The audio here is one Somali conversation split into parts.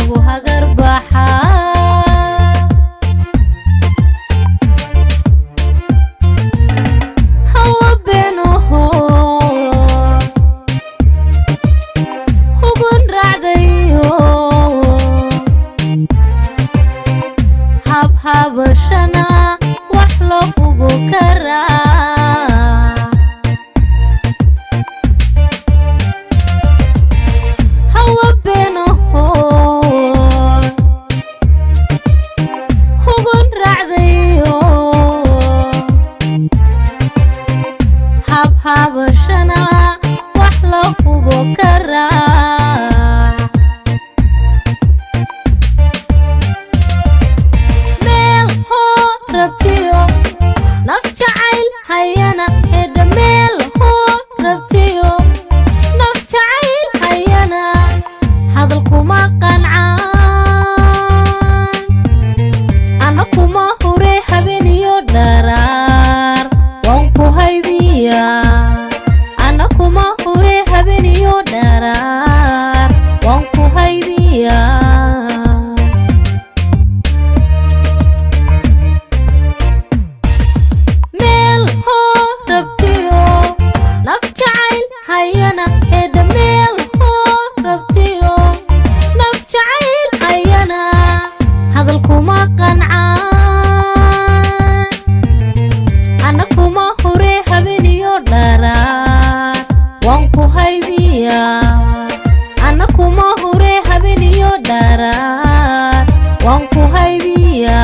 lagu hagar baxaa hawa beenoho hugun raacdayo habhabashana wax loo hubo karaa hawa beenoho hugun raacdayo habhabashana wax loo hubo karaa meel hoo rabtiyo naf jacayl hayana hedha meel hoo rabtiyo naf jacayl hayana hadalkuma qancaan ana kuma hure habeniyo dharaar waan ku haybiya ana kuma hure habeniyo dharaar waan ku haybiya meel hoo rabtiyo naf jacayl hayana hedha meel hoo rabtiyo naf jacayl hayana hadalkuma qancaan ana kuma hure habeniyo dharaar waan ku haybiya ana kuma hure habeniyo dharaar waan ku haybiya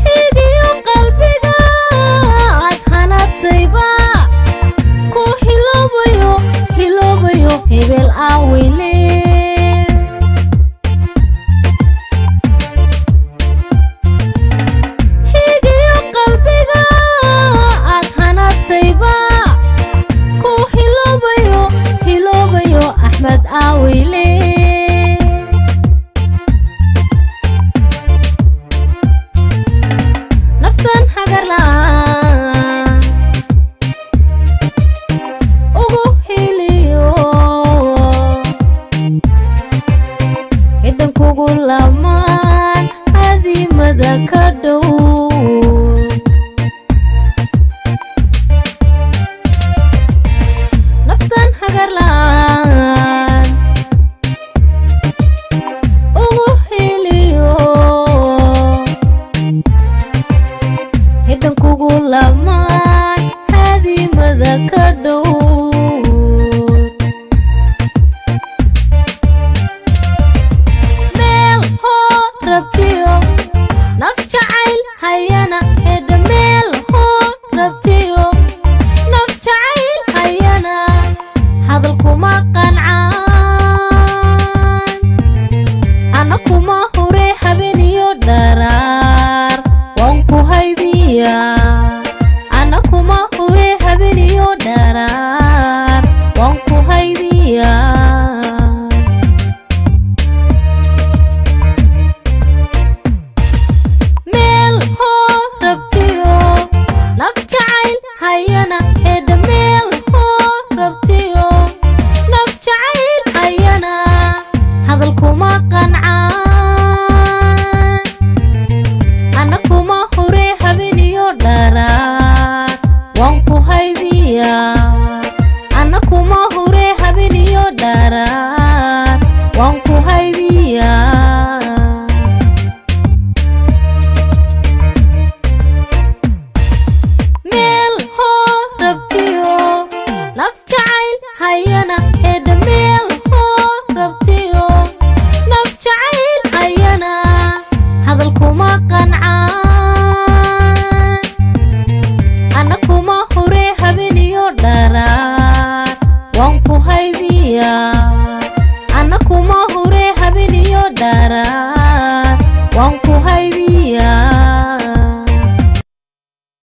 hidiyo qalbiga aad hanatayba ku hiloobayo hebel awile hidiyo qalbiga aad hanatayba ku hiloobayo axmed awile naftan hagar la'aan ugu heliyo hiddan kugu lamaan hadimada ka dhow naftan hagar la'aan ugu heliyo hiddan kugu lamaan hadimada ka dhow meel hoo rabtiyo naf jacayl hayana hedha meel hoo rabtiyo naf jacayl hayana hadalkuma qancaan ana kuma hure habeniyo dharaar waan ku haybiya ana kuma hure habeniyo dharaar waan ku haybiya meel hoo rabtiyo naf jacayl hayana